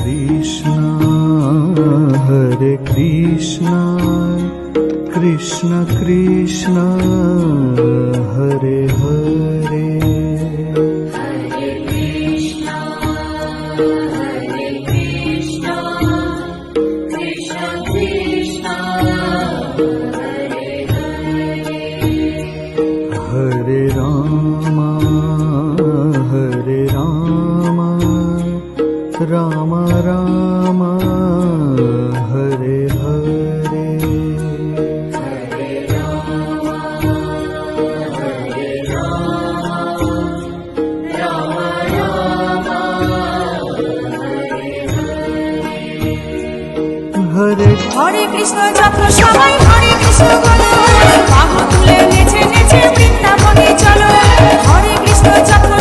Krishna Hare Krishna Krishna Krishna Hare Hare Hare Rama Rama Rama Hare Hare Hare হরে কৃষ্ণ যত সবাই হরে কৃষ্ণ বলো, বাহু তুলে নেচে নেচে বৃন্দাবনে চলো। হরে কৃষ্ণ যত